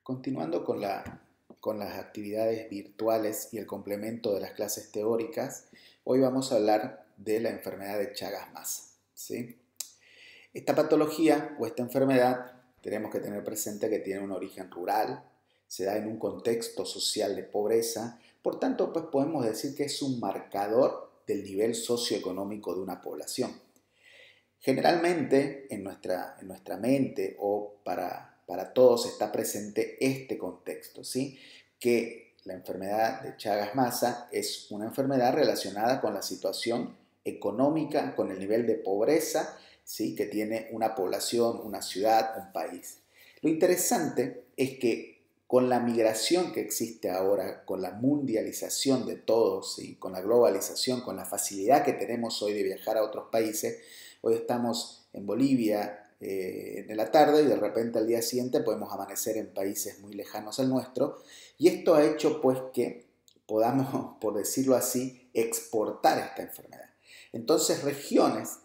Continuando con las actividades virtuales y el complemento de las clases teóricas, hoy vamos a hablar de la enfermedad de Chagas-Mazza, ¿sí? Esta patología o esta enfermedad tenemos que tener presente que tiene un origen rural, se da en un contexto social de pobreza, por tanto pues podemos decir que es un marcador del nivel socioeconómico de una población. Generalmente en nuestra mente o para todos está presente este contexto, ¿sí? Que la enfermedad de Chagas-Mazza es una enfermedad relacionada con la situación económica, con el nivel de pobreza, ¿sí? Que tiene una población, una ciudad, un país. Lo interesante es que con la migración que existe ahora, con la mundialización de todos, ¿sí? Con la globalización, con la facilidad que tenemos hoy de viajar a otros países, hoy estamos en Bolivia en la tarde y de repente al día siguiente podemos amanecer en países muy lejanos al nuestro, y esto ha hecho pues que podamos, por decirlo así, exportar esta enfermedad. Entonces regiones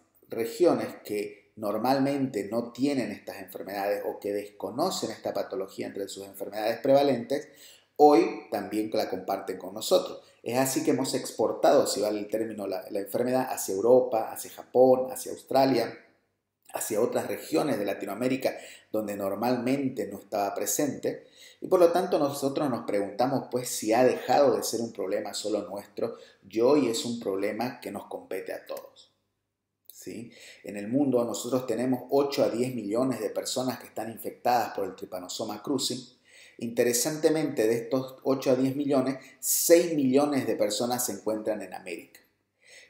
que normalmente no tienen estas enfermedades o que desconocen esta patología entre sus enfermedades prevalentes, hoy también la comparten con nosotros. Es así que hemos exportado, si vale el término, la enfermedad hacia Europa, hacia Japón, hacia Australia, hacia otras regiones de Latinoamérica donde normalmente no estaba presente, y por lo tanto nosotros nos preguntamos pues si ha dejado de ser un problema solo nuestro y hoy es un problema que nos compete a todos. ¿Sí? En el mundo nosotros tenemos 8 a 10 millones de personas que están infectadas por el Trypanosoma cruzi. Interesantemente, de estos 8 a 10 millones, 6 millones de personas se encuentran en América.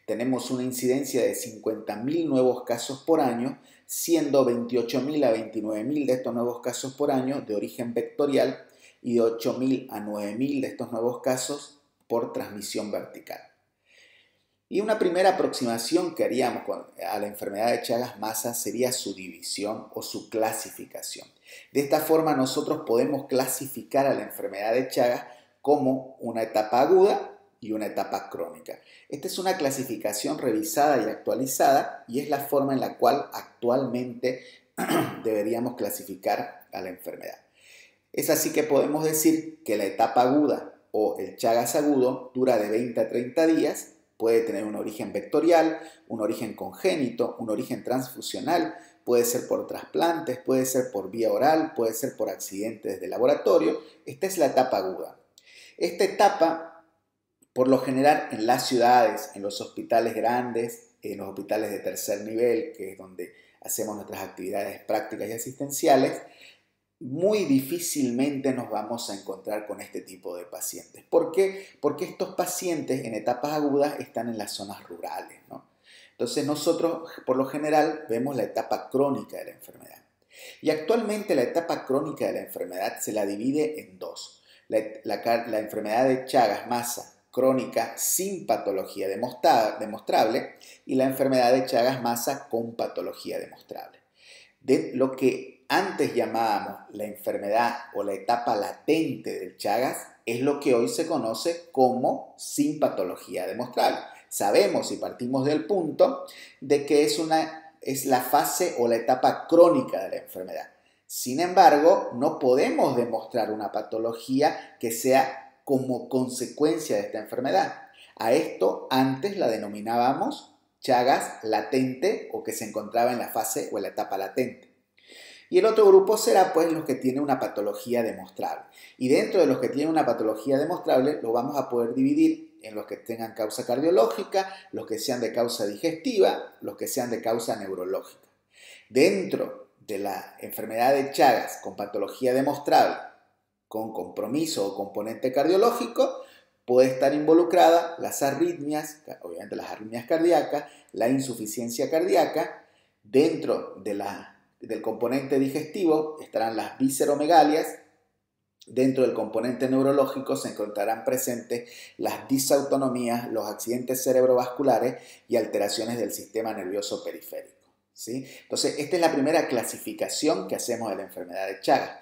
Tenemos una incidencia de 50.000 nuevos casos por año, siendo 28.000 a 29.000 de estos nuevos casos por año de origen vectorial y de 8.000 a 9.000 de estos nuevos casos por transmisión vertical. Y una primera aproximación que haríamos a la enfermedad de Chagas-Mazza sería su división o su clasificación. De esta forma nosotros podemos clasificar a la enfermedad de Chagas como una etapa aguda y una etapa crónica. Esta es una clasificación revisada y actualizada y es la forma en la cual actualmente deberíamos clasificar a la enfermedad. Es así que podemos decir que la etapa aguda o el Chagas agudo dura de 20 a 30 días, puede tener un origen vectorial, un origen congénito, un origen transfusional, puede ser por trasplantes, puede ser por vía oral, puede ser por accidentes de laboratorio. Esta es la etapa aguda. Esta etapa, por lo general, en las ciudades, en los hospitales grandes, en los hospitales de tercer nivel, que es donde hacemos nuestras actividades prácticas y asistenciales, muy difícilmente nos vamos a encontrar con este tipo de pacientes. ¿Por qué? Porque estos pacientes en etapas agudas están en las zonas rurales, ¿no? Entonces nosotros por lo general vemos la etapa crónica de la enfermedad. Y actualmente la etapa crónica de la enfermedad se la divide en dos. La enfermedad de Chagas-Mazza crónica sin patología demostrable y la enfermedad de Chagas-Mazza con patología demostrable. De lo que antes llamábamos la enfermedad o la etapa latente del Chagas es lo que hoy se conoce como sin patología demostrable. Sabemos y partimos del punto de que es la fase o la etapa crónica de la enfermedad. Sin embargo, no podemos demostrar una patología que sea como consecuencia de esta enfermedad. A esto antes la denominábamos Chagas latente o que se encontraba en la fase o en la etapa latente. Y el otro grupo será pues los que tienen una patología demostrable. Y dentro de los que tienen una patología demostrable lo vamos a poder dividir en los que tengan causa cardiológica, los que sean de causa digestiva, los que sean de causa neurológica. Dentro de la enfermedad de Chagas con patología demostrable, con compromiso o componente cardiológico, puede estar involucrada las arritmias, obviamente las arritmias cardíacas, la insuficiencia cardíaca. Dentro del componente digestivo estarán las visceromegalias. Dentro del componente neurológico se encontrarán presentes las disautonomías, los accidentes cerebrovasculares y alteraciones del sistema nervioso periférico, ¿sí? Entonces, esta es la primera clasificación que hacemos de la enfermedad de Chagas.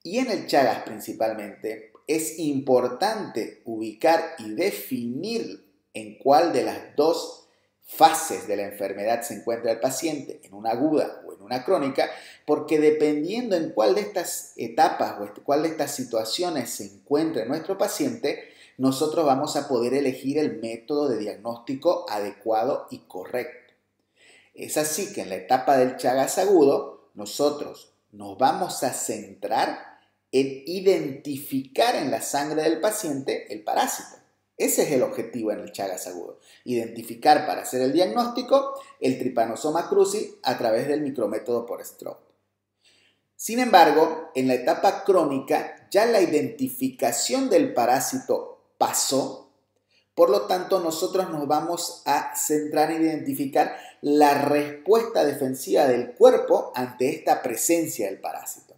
Y en el Chagas principalmente es importante ubicar y definir en cuál de las dos fases de la enfermedad se encuentra el paciente, en una aguda o en una crónica, porque dependiendo en cuál de estas etapas o cuál de estas situaciones se encuentre nuestro paciente, nosotros vamos a poder elegir el método de diagnóstico adecuado y correcto. Es así que en la etapa del Chagas agudo, nosotros nos vamos a centrar en identificar en la sangre del paciente el parásito. Ese es el objetivo en el Chagas agudo. Identificar para hacer el diagnóstico el Trypanosoma cruzi a través del micrométodo por Stroke. Sin embargo, en la etapa crónica ya la identificación del parásito pasó, por lo tanto nosotros nos vamos a centrar en identificar la respuesta defensiva del cuerpo ante esta presencia del parásito.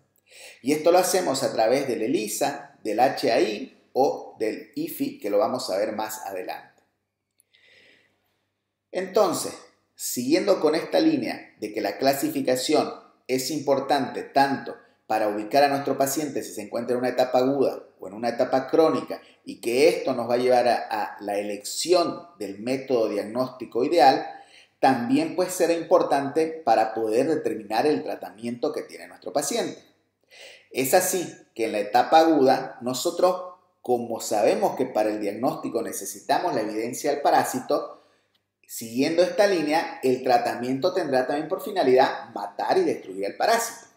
Y esto lo hacemos a través del ELISA, del HAI o del IFI, que lo vamos a ver más adelante. Entonces, siguiendo con esta línea de que la clasificación es importante tanto para ubicar a nuestro paciente si se encuentra en una etapa aguda o en una etapa crónica y que esto nos va a llevar a la elección del método diagnóstico ideal, también puede ser importante para poder determinar el tratamiento que tiene nuestro paciente. Es así que en la etapa aguda nosotros, como sabemos que para el diagnóstico necesitamos la evidencia del parásito, siguiendo esta línea, el tratamiento tendrá también por finalidad matar y destruir el parásito.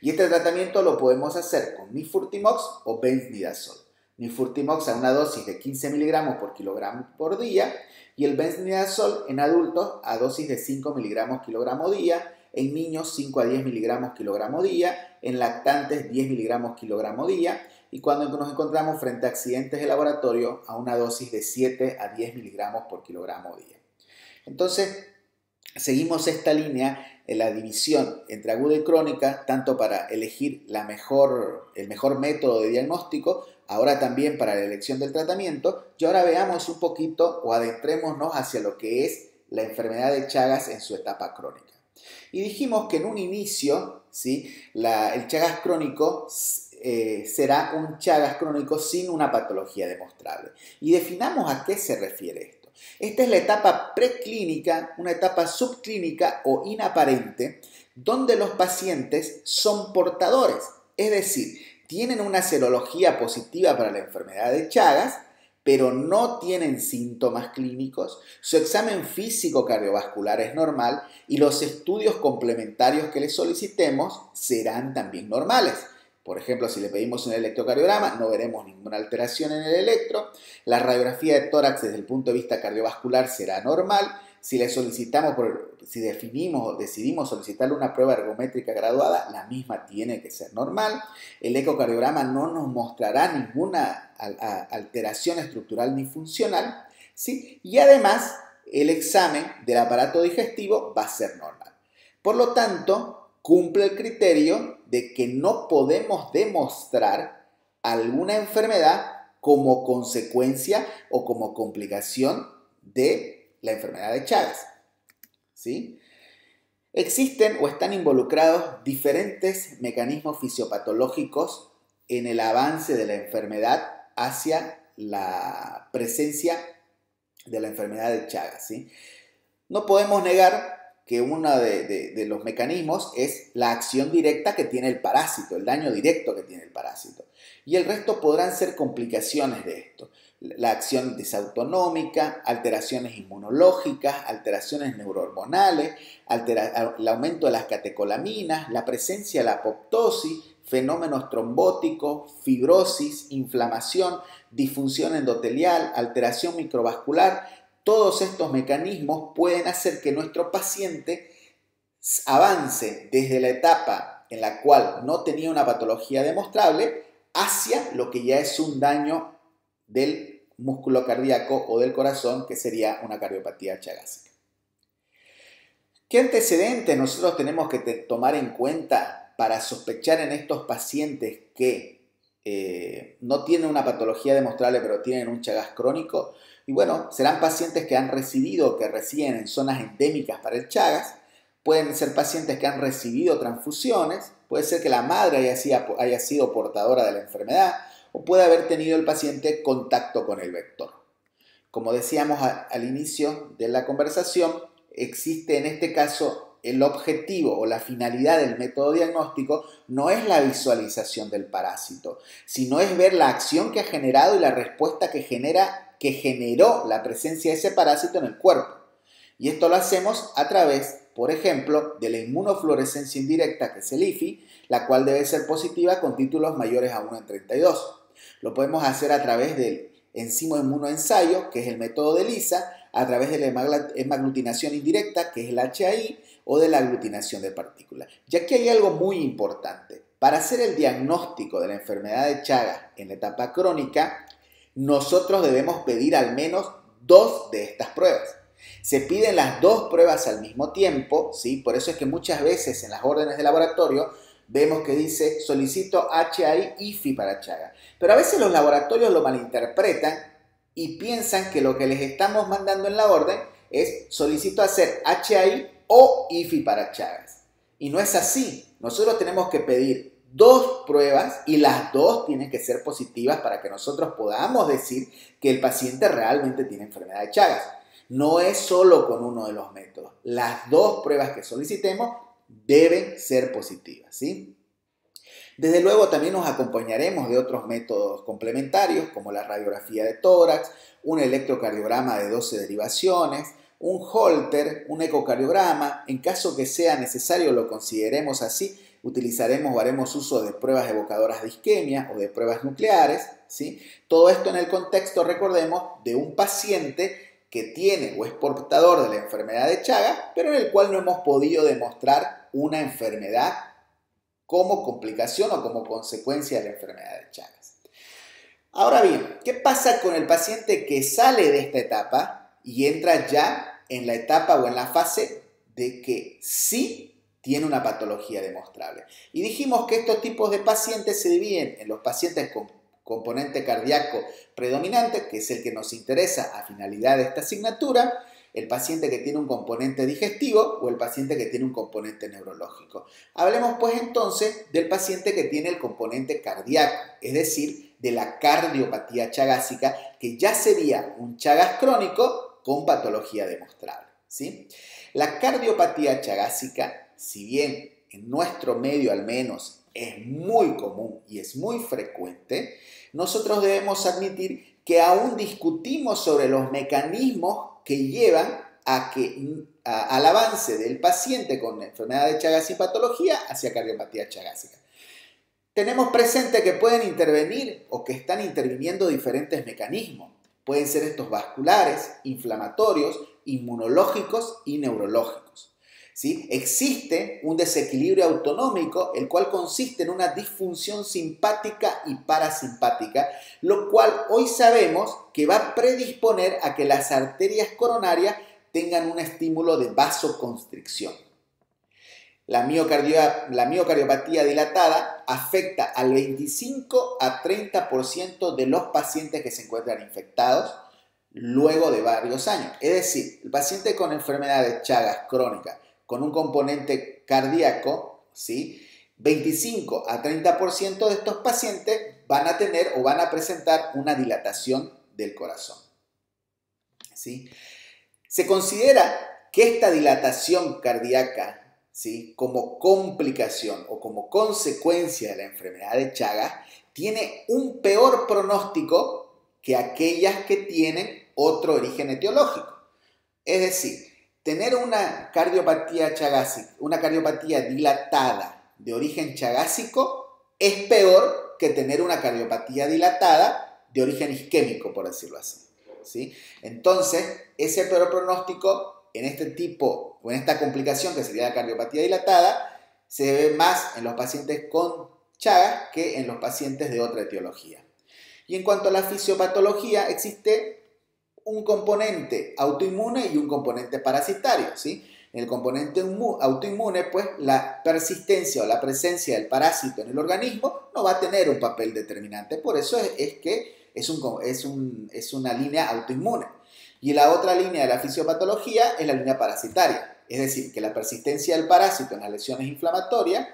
Y este tratamiento lo podemos hacer con Nifurtimox o Benzimidazol. Nifurtimox a una dosis de 15 miligramos por kilogramo por día y el Benzimidazol en adultos a dosis de 5 miligramos kilogramo día, en niños 5 a 10 miligramos kilogramo día, en lactantes 10 miligramos kilogramo día y cuando nos encontramos frente a accidentes de laboratorio a una dosis de 7 a 10 miligramos por kilogramo día. Entonces, seguimos esta línea en la división entre aguda y crónica, tanto para elegir el mejor método de diagnóstico, ahora también para la elección del tratamiento, y ahora veamos un poquito o adentrémonos hacia lo que es la enfermedad de Chagas en su etapa crónica. Y dijimos que en un inicio, ¿sí? El Chagas crónico será un Chagas crónico sin una patología demostrable. Y definamos a qué se refiere esto. Esta es la etapa preclínica, una etapa subclínica o inaparente, donde los pacientes son portadores, es decir, tienen una serología positiva para la enfermedad de Chagas, pero no tienen síntomas clínicos, su examen físico cardiovascular es normal y los estudios complementarios que les solicitemos serán también normales. Por ejemplo, si le pedimos un electrocardiograma, no veremos ninguna alteración en el electro. La radiografía de tórax desde el punto de vista cardiovascular será normal. Si le solicitamos, decidimos solicitarle una prueba ergométrica graduada, la misma tiene que ser normal. El ecocardiograma no nos mostrará ninguna alteración estructural ni funcional, ¿sí? Y además, el examen del aparato digestivo va a ser normal. Por lo tanto, cumple el criterio de que no podemos demostrar alguna enfermedad como consecuencia o como complicación de la enfermedad de Chagas, ¿sí? Existen o están involucrados diferentes mecanismos fisiopatológicos en el avance de la enfermedad hacia la presencia de la enfermedad de Chagas, ¿sí? No podemos negar que uno de los mecanismos es la acción directa que tiene el parásito, el daño directo que tiene el parásito. Y el resto podrán ser complicaciones de esto. La acción disautonómica, alteraciones inmunológicas, alteraciones neurohormonales, el aumento de las catecolaminas, la presencia de la apoptosis, fenómenos trombóticos, fibrosis, inflamación, disfunción endotelial, alteración microvascular. Todos estos mecanismos pueden hacer que nuestro paciente avance desde la etapa en la cual no tenía una patología demostrable hacia lo que ya es un daño del músculo cardíaco o del corazón, que sería una cardiopatía chagásica. ¿Qué antecedentes nosotros tenemos que tomar en cuenta para sospechar en estos pacientes que no tienen una patología demostrable pero tienen un Chagas crónico? Y bueno, serán pacientes que han recibido o que residen en zonas endémicas para el Chagas, pueden ser pacientes que han recibido transfusiones, puede ser que la madre haya sido portadora de la enfermedad o puede haber tenido el paciente contacto con el vector. Como decíamos al inicio de la conversación, existe en este caso el objetivo o la finalidad del método diagnóstico no es la visualización del parásito, sino es ver la acción que ha generado y la respuesta que generó la presencia de ese parásito en el cuerpo. Y esto lo hacemos a través, por ejemplo, de la inmunofluorescencia indirecta, que es el IFI, la cual debe ser positiva con títulos mayores a 1 en 32. Lo podemos hacer a través del enzimo inmunoensayo, que es el método de ELISA, a través de la hemaglutinación indirecta, que es el HAI, o de la aglutinación de partículas. Y aquí hay algo muy importante. Para hacer el diagnóstico de la enfermedad de Chagas en la etapa crónica, nosotros debemos pedir al menos 2 de estas pruebas. Se piden las 2 pruebas al mismo tiempo, ¿sí? Por eso es que muchas veces en las órdenes de laboratorio vemos que dice solicito HAI-IFI para Chagas. Pero a veces los laboratorios lo malinterpretan y piensan que lo que les estamos mandando en la orden es solicito hacer HAI o IFI para Chagas. Y no es así. Nosotros tenemos que pedir 2 pruebas y las 2 tienen que ser positivas para que nosotros podamos decir que el paciente realmente tiene enfermedad de Chagas. No es solo con uno de los métodos. Las 2 pruebas que solicitemos deben ser positivas, ¿sí? Desde luego también nos acompañaremos de otros métodos complementarios como la radiografía de tórax, un electrocardiograma de 12 derivaciones, un Holter, un ecocardiograma. En caso que sea necesario lo consideremos así, utilizaremos o haremos uso de pruebas evocadoras de isquemia o de pruebas nucleares, ¿sí? Todo esto en el contexto, recordemos, de un paciente que tiene o es portador de la enfermedad de Chagas, pero en el cual no hemos podido demostrar una enfermedad como complicación o como consecuencia de la enfermedad de Chagas. Ahora bien, ¿qué pasa con el paciente que sale de esta etapa y entra ya en la etapa o en la fase de que sí tiene una patología demostrable? Y dijimos que estos tipos de pacientes se dividen en los pacientes con componente cardíaco predominante, que es el que nos interesa a finalidad de esta asignatura, el paciente que tiene un componente digestivo o el paciente que tiene un componente neurológico. Hablemos pues entonces del paciente que tiene el componente cardíaco, es decir, de la cardiopatía chagásica, que ya sería un Chagas crónico con patología demostrable, ¿sí? La cardiopatía chagásica, si bien en nuestro medio al menos es muy común y es muy frecuente, nosotros debemos admitir que aún discutimos sobre los mecanismos que llevan al avance del paciente con enfermedad de Chagas y patología hacia cardiopatía chagásica. Tenemos presente que pueden intervenir o que están interviniendo diferentes mecanismos. Pueden ser estos vasculares, inflamatorios, inmunológicos y neurológicos, ¿sí? Existe un desequilibrio autonómico, el cual consiste en una disfunción simpática y parasimpática, lo cual hoy sabemos que va a predisponer a que las arterias coronarias tengan un estímulo de vasoconstricción. La miocardiopatía dilatada afecta al 25 a 30% de los pacientes que se encuentran infectados luego de varios años. Es decir, el paciente con enfermedad de Chagas crónica con un componente cardíaco, ¿sí? 25 a 30% de estos pacientes van a tener o van a presentar una dilatación del corazón, ¿sí? Se considera que esta dilatación cardíaca, ¿sí?, como complicación o como consecuencia de la enfermedad de Chagas, tiene un peor pronóstico que aquellas que tienen otro origen etiológico. Es decir, tener una cardiopatía chagásica, una cardiopatía dilatada de origen chagásico es peor que tener una cardiopatía dilatada de origen isquémico, por decirlo así, ¿sí? Entonces, ese peor pronóstico en este tipo o en esta complicación que sería la cardiopatía dilatada se ve más en los pacientes con Chagas que en los pacientes de otra etiología. Y en cuanto a la fisiopatología, existe un componente autoinmune y un componente parasitario, ¿sí? En el componente autoinmune, pues la persistencia o la presencia del parásito en el organismo no va a tener un papel determinante. Por eso es que es una línea autoinmune. Y la otra línea de la fisiopatología es la línea parasitaria. Es decir, que la persistencia del parásito en las lesiones inflamatorias,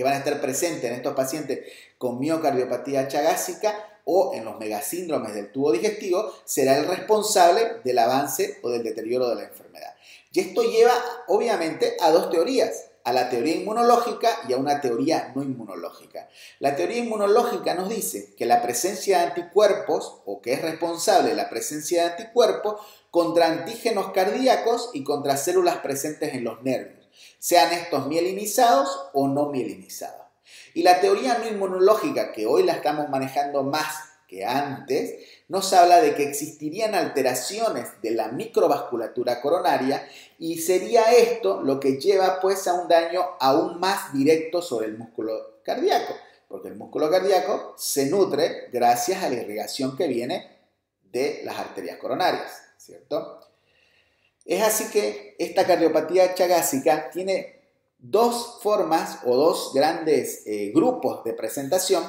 que van a estar presentes en estos pacientes con miocardiopatía chagásica o en los megasíndromes del tubo digestivo será el responsable del avance o del deterioro de la enfermedad. Y esto lleva obviamente a dos teorías, a la teoría inmunológica y a una teoría no inmunológica. La teoría inmunológica nos dice que la presencia de anticuerpos, o que es responsable de la presencia de anticuerpos contra antígenos cardíacos y contra células presentes en los nervios, sean estos mielinizados o no mielinizados. Y la teoría no inmunológica, que hoy la estamos manejando más que antes, nos habla de que existirían alteraciones de la microvasculatura coronaria y sería esto lo que lleva pues a un daño aún más directo sobre el músculo cardíaco, porque el músculo cardíaco se nutre gracias a la irrigación que viene de las arterias coronarias, ¿cierto? Es así que esta cardiopatía chagásica tiene dos formas o dos grandes grupos de presentación.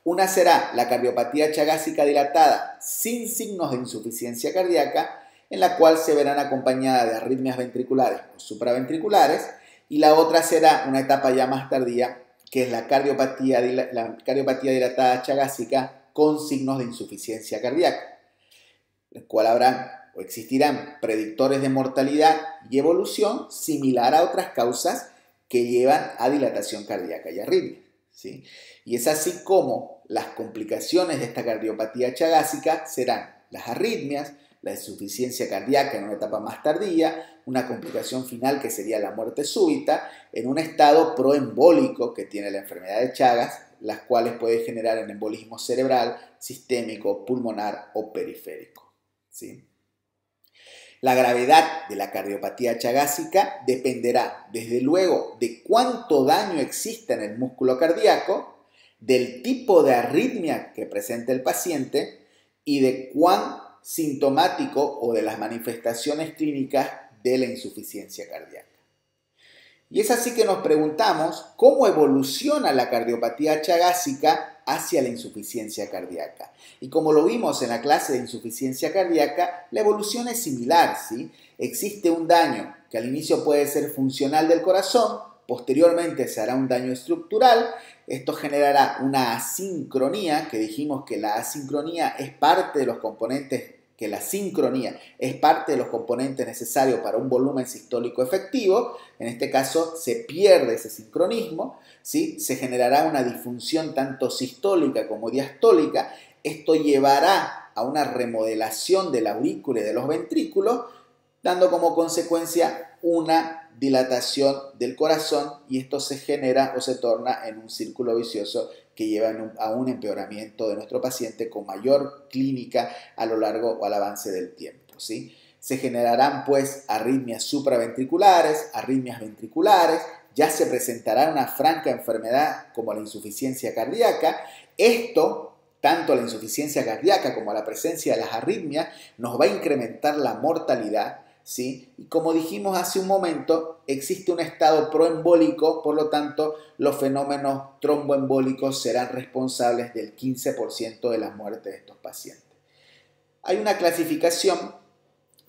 Una será la cardiopatía chagásica dilatada sin signos de insuficiencia cardíaca, en la cual se verán acompañadas de arritmias ventriculares o supraventriculares, y la otra será una etapa ya más tardía, que es la cardiopatía dilatada chagásica con signos de insuficiencia cardíaca, el cual habrán o existirán predictores de mortalidad y evolución similar a otras causas que llevan a dilatación cardíaca y arritmia, ¿sí? Y es así como las complicaciones de esta cardiopatía chagásica serán las arritmias, la insuficiencia cardíaca en una etapa más tardía, una complicación final que sería la muerte súbita, en un estado proembólico que tiene la enfermedad de Chagas, las cuales puede generar un embolismo cerebral, sistémico, pulmonar o periférico, ¿sí? La gravedad de la cardiopatía chagásica dependerá, desde luego, de cuánto daño exista en el músculo cardíaco, del tipo de arritmia que presente el paciente y de cuán sintomático o de las manifestaciones clínicas de la insuficiencia cardíaca. Y es así que nos preguntamos cómo evoluciona la cardiopatía chagásica hacia la insuficiencia cardíaca. Y como lo vimos en la clase de insuficiencia cardíaca, la evolución es similar, ¿sí? Existe un daño que al inicio puede ser funcional del corazón, posteriormente se hará un daño estructural. Esto generará una asincronía, que dijimos que la asincronía es parte de los componentes, que la sincronía es parte de los componentes necesarios para un volumen sistólico efectivo. En este caso se pierde ese sincronismo, ¿sí? Se generará una disfunción tanto sistólica como diastólica. Esto llevará a una remodelación de la aurícula y de los ventrículos, dando como consecuencia una dilatación del corazón, y esto se genera o se torna en un círculo vicioso que lleva a un empeoramiento de nuestro paciente con mayor clínica a lo largo o al avance del tiempo, ¿sí? Se generarán pues arritmias supraventriculares, arritmias ventriculares, ya se presentará una franca enfermedad como la insuficiencia cardíaca. Esto, tanto la insuficiencia cardíaca como la presencia de las arritmias, nos va a incrementar la mortalidad, ¿sí? Y como dijimos hace un momento, existe un estado proembólico, por lo tanto, los fenómenos tromboembólicos serán responsables del 15% de la muerte de estos pacientes. Hay una clasificación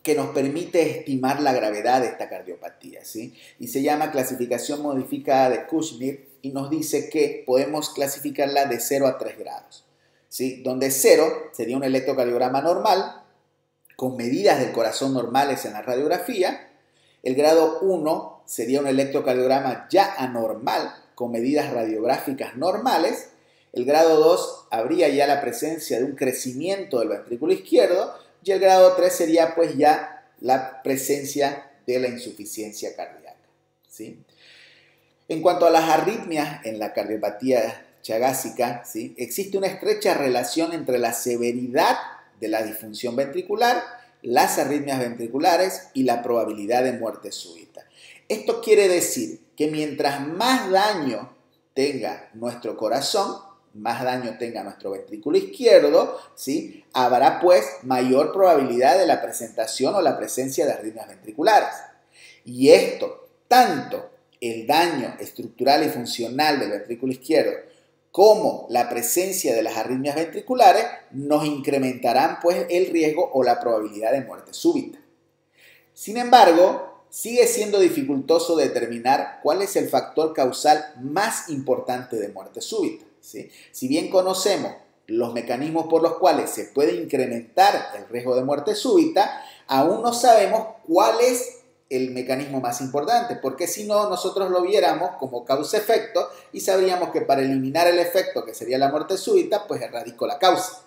que nos permite estimar la gravedad de esta cardiopatía, ¿sí? Y se llama clasificación modificada de Kushner, y nos dice que podemos clasificarla de 0 a 3 grados, ¿sí? Donde 0 sería un electrocardiograma normal, con medidas del corazón normales en la radiografía. El grado 1 sería un electrocardiograma ya anormal, con medidas radiográficas normales. El grado 2 habría ya la presencia de un crecimiento del ventrículo izquierdo, y el grado 3 sería pues ya la presencia de la insuficiencia cardíaca, ¿sí? En cuanto a las arritmias en la cardiopatía chagásica, ¿sí? Existe una estrecha relación entre la severidad de la disfunción ventricular, las arritmias ventriculares y la probabilidad de muerte súbita. Esto quiere decir que mientras más daño tenga nuestro corazón, más daño tenga nuestro ventrículo izquierdo, ¿sí? Habrá pues mayor probabilidad de la presentación o la presencia de arritmias ventriculares. Y esto, tanto el daño estructural y funcional del ventrículo izquierdo como la presencia de las arritmias ventriculares, nos incrementarán pues el riesgo o la probabilidad de muerte súbita. Sin embargo, sigue siendo dificultoso determinar cuál es el factor causal más importante de muerte súbita, ¿sí? Si bien conocemos los mecanismos por los cuales se puede incrementar el riesgo de muerte súbita, aún no sabemos cuál es el mecanismo más importante, porque si no, nosotros lo viéramos como causa-efecto y sabríamos que para eliminar el efecto, que sería la muerte súbita, pues erradico la causa,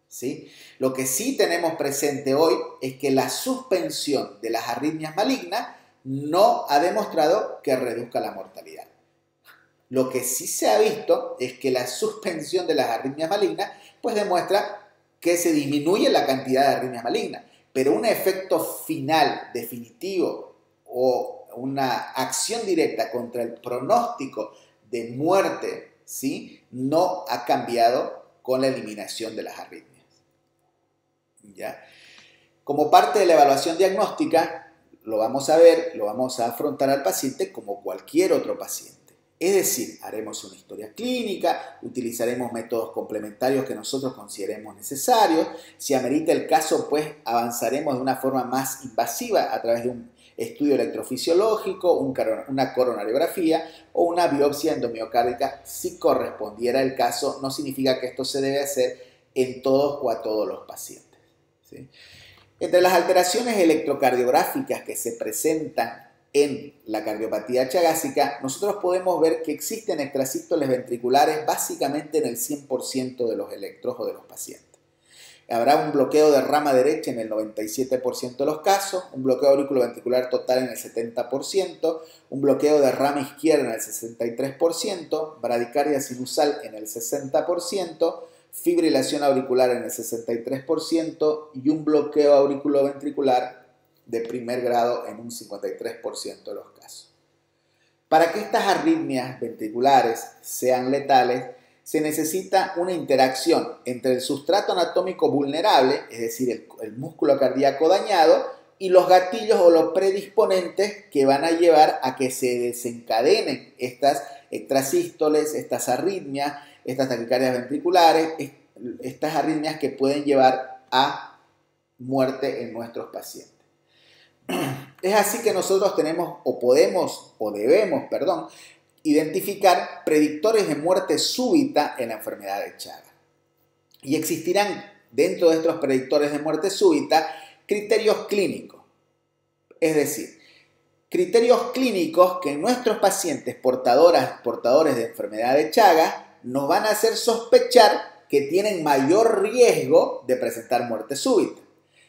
¿sí? Lo que sí tenemos presente hoy es que la suspensión de las arritmias malignas no ha demostrado que reduzca la mortalidad. Lo que sí se ha visto es que la suspensión de las arritmias malignas pues demuestra que se disminuye la cantidad de arritmias malignas, pero un efecto final definitivo o una acción directa contra el pronóstico de muerte, ¿sí?, no ha cambiado con la eliminación de las arritmias. ¿Ya? Como parte de la evaluación diagnóstica, lo vamos a ver, lo vamos a afrontar al paciente como cualquier otro paciente. Es decir, haremos una historia clínica, utilizaremos métodos complementarios que nosotros consideremos necesarios. Si amerita el caso, pues avanzaremos de una forma más invasiva a través de un estudio electrofisiológico, una coronariografía o una biopsia endomiocárdica si correspondiera el caso. No significa que esto se debe hacer en todos o a todos los pacientes, ¿sí? Entre las alteraciones electrocardiográficas que se presentan en la cardiopatía chagásica, nosotros podemos ver que existen extrasístoles ventriculares básicamente en el 100% de los electros o de los pacientes. Habrá un bloqueo de rama derecha en el 97% de los casos, un bloqueo auriculoventricular total en el 70%, un bloqueo de rama izquierda en el 63%, bradicardia sinusal en el 60%, fibrilación auricular en el 63% y un bloqueo auriculoventricular de primer grado en un 53% de los casos. Para que estas arritmias ventriculares sean letales, se necesita una interacción entre el sustrato anatómico vulnerable, es decir, el músculo cardíaco dañado, y los gatillos o los predisponentes que van a llevar a que se desencadenen estas extrasístoles, estas arritmias, estas taquicardias ventriculares, estas arritmias que pueden llevar a muerte en nuestros pacientes. Es así que nosotros tenemos debemos identificar predictores de muerte súbita en la enfermedad de Chagas. Y existirán dentro de estos predictores de muerte súbita criterios clínicos. Es decir, criterios clínicos que en nuestros pacientes portadores de enfermedad de Chagas nos van a hacer sospechar que tienen mayor riesgo de presentar muerte súbita.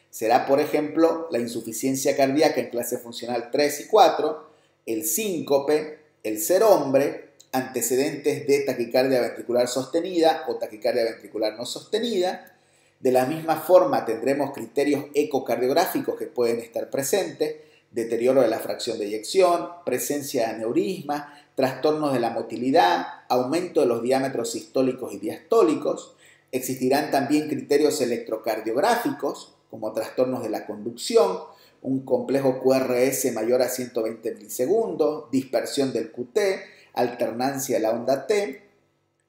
Será, por ejemplo, la insuficiencia cardíaca en clase funcional 3 y 4, el síncope, el ser hombre, antecedentes de taquicardia ventricular sostenida o taquicardia ventricular no sostenida. De la misma forma tendremos criterios ecocardiográficos que pueden estar presentes, deterioro de la fracción de eyección, presencia de aneurismas, trastornos de la motilidad, aumento de los diámetros sistólicos y diastólicos. Existirán también criterios electrocardiográficos como trastornos de la conducción, un complejo QRS mayor a 120 milisegundos, dispersión del QT, alternancia de la onda T.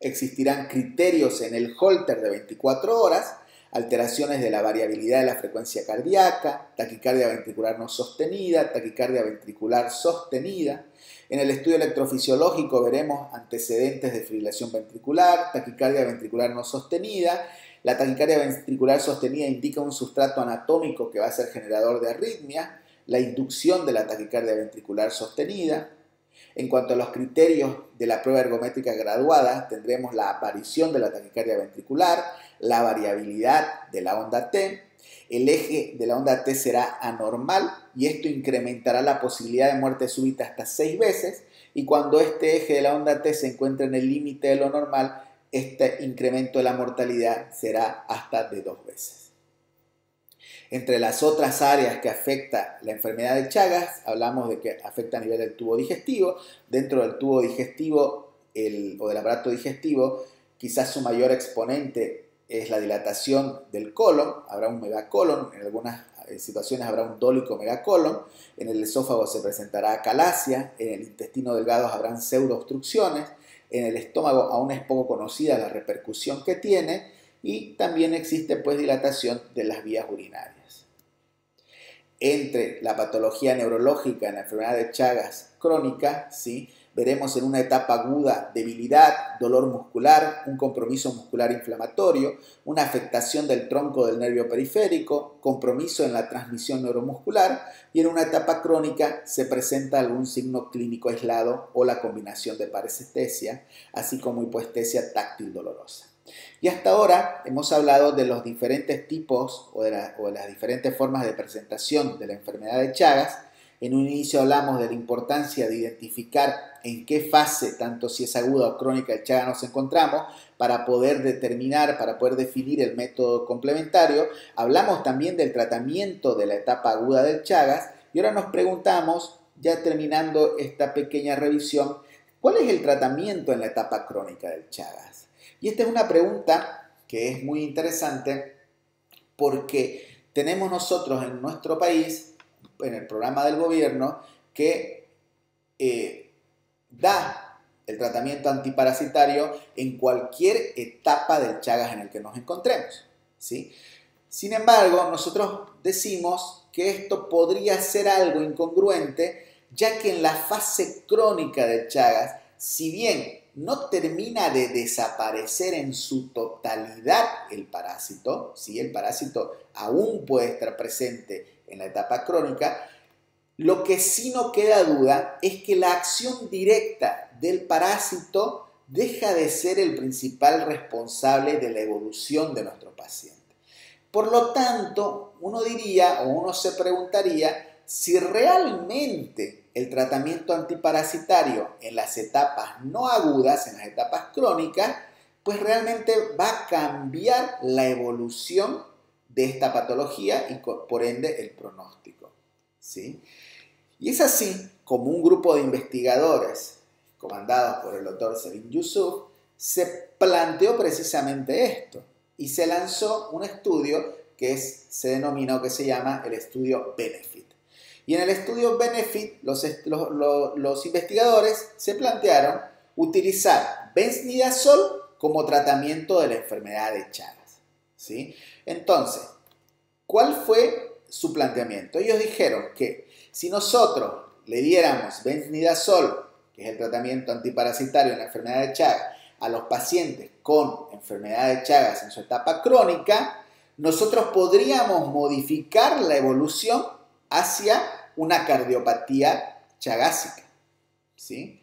Existirán criterios en el Holter de 24 horas, alteraciones de la variabilidad de la frecuencia cardíaca, taquicardia ventricular no sostenida, taquicardia ventricular sostenida. En el estudio electrofisiológico veremos antecedentes de fibrilación ventricular, taquicardia ventricular no sostenida. La taquicardia ventricular sostenida indica un sustrato anatómico que va a ser generador de arritmia, la inducción de la taquicardia ventricular sostenida. En cuanto a los criterios de la prueba ergométrica graduada, tendremos la aparición de la taquicardia ventricular, la variabilidad de la onda T, el eje de la onda T será anormal y esto incrementará la posibilidad de muerte súbita hasta 6 veces, y cuando este eje de la onda T se encuentre en el límite de lo normal, este incremento de la mortalidad será hasta de 2 veces. Entre las otras áreas que afecta la enfermedad de Chagas, hablamos de que afecta a nivel del tubo digestivo. Dentro del tubo digestivo o del aparato digestivo, quizás su mayor exponente es la dilatación del colon. Habrá un megacolon, en algunas situaciones habrá un dólico megacolon. En el esófago se presentará acalasia, en el intestino delgado habrán pseudoobstrucciones. En el estómago aún es poco conocida la repercusión que tiene y también existe pues dilatación de las vías urinarias. entre la patología neurológica en la enfermedad de Chagas crónica, ¿sí? Veremos en una etapa aguda debilidad, dolor muscular, un compromiso muscular inflamatorio, una afectación del tronco del nervio periférico, compromiso en la transmisión neuromuscular, y en una etapa crónica se presenta algún signo clínico aislado o la combinación de parestesia, así como hipoestesia táctil dolorosa. Y hasta ahora hemos hablado de los diferentes tipos o de las diferentes formas de presentación de la enfermedad de Chagas. En un inicio hablamos de la importancia de identificar en qué fase, tanto si es aguda o crónica de Chagas, nos encontramos para poder determinar, para poder definir el método complementario. Hablamos también del tratamiento de la etapa aguda del Chagas y ahora nos preguntamos, ya terminando esta pequeña revisión, ¿cuál es el tratamiento en la etapa crónica del Chagas? Y esta es una pregunta que es muy interesante porque tenemos nosotros en nuestro país, en el programa del gobierno, que da el tratamiento antiparasitario en cualquier etapa del Chagas en el que nos encontremos, ¿sí? Sin embargo, nosotros decimos que esto podría ser algo incongruente, ya que en la fase crónica del Chagas, si bien no termina de desaparecer en su totalidad el parásito, ¿sí? El parásito aún puede estar presente en la etapa crónica, lo que sí no queda duda es que la acción directa del parásito deja de ser el principal responsable de la evolución de nuestro paciente. Por lo tanto, uno diría o uno se preguntaría si realmente el tratamiento antiparasitario en las etapas no agudas, en las etapas crónicas, pues realmente va a cambiar la evolución de esta patología y por ende el pronóstico, ¿sí? Y es así como un grupo de investigadores comandados por el doctor Selim Yusuf se planteó precisamente esto y se lanzó un estudio que se llama el estudio BENEFIT. Y en el estudio BENEFIT los investigadores se plantearon utilizar benznidazol como tratamiento de la enfermedad de Chagas, ¿sí? Entonces, ¿cuál fue su planteamiento? Ellos dijeron que si nosotros le diéramos benznidazol, que es el tratamiento antiparasitario en la enfermedad de Chagas, a los pacientes con enfermedad de Chagas en su etapa crónica, nosotros podríamos modificar la evolución hacia una cardiopatía chagásica, ¿sí?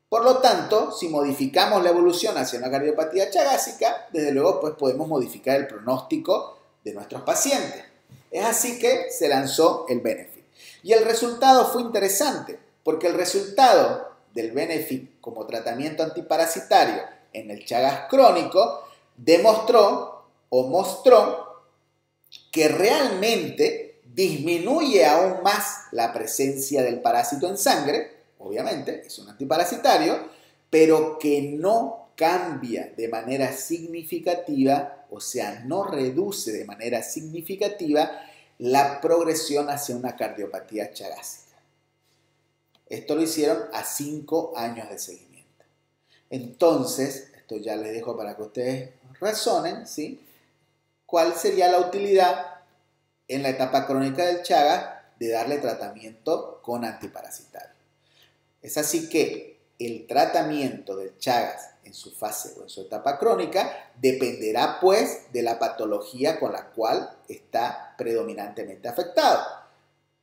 Por lo tanto, si modificamos la evolución hacia una cardiopatía chagásica, desde luego pues podemos modificar el pronóstico de nuestros pacientes. Es así que se lanzó el BENEFIT. Y el resultado fue interesante, porque el resultado del BENEFIT como tratamiento antiparasitario en el Chagas crónico mostró que realmente disminuye aún más la presencia del parásito en sangre, obviamente es un antiparasitario, pero que no cambia de manera significativa, o sea, no reduce de manera significativa la progresión hacia una cardiopatía chagásica. Esto lo hicieron a 5 años de seguimiento. Entonces, esto ya les dejo para que ustedes razonen, ¿sí? ¿Cuál sería la utilidad en la etapa crónica del Chagas de darle tratamiento con antiparasitario? Es así que el tratamiento del Chagas en su fase o en su etapa crónica dependerá pues de la patología con la cual está predominantemente afectado.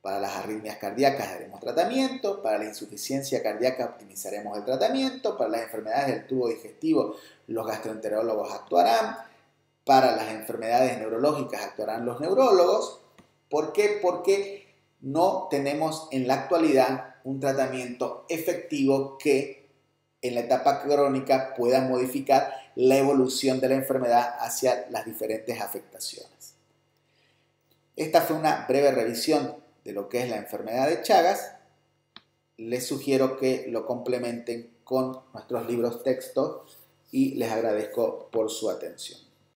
Para las arritmias cardíacas daremos tratamiento, para la insuficiencia cardíaca optimizaremos el tratamiento, para las enfermedades del tubo digestivo los gastroenterólogos actuarán, para las enfermedades neurológicas actuarán los neurólogos. ¿Por qué? Porque no tenemos en la actualidad un tratamiento efectivo que en la etapa crónica pueda modificar la evolución de la enfermedad hacia las diferentes afectaciones. Esta fue una breve revisión de lo que es la enfermedad de Chagas. Les sugiero que lo complementen con nuestros libros textos y les agradezco por su atención.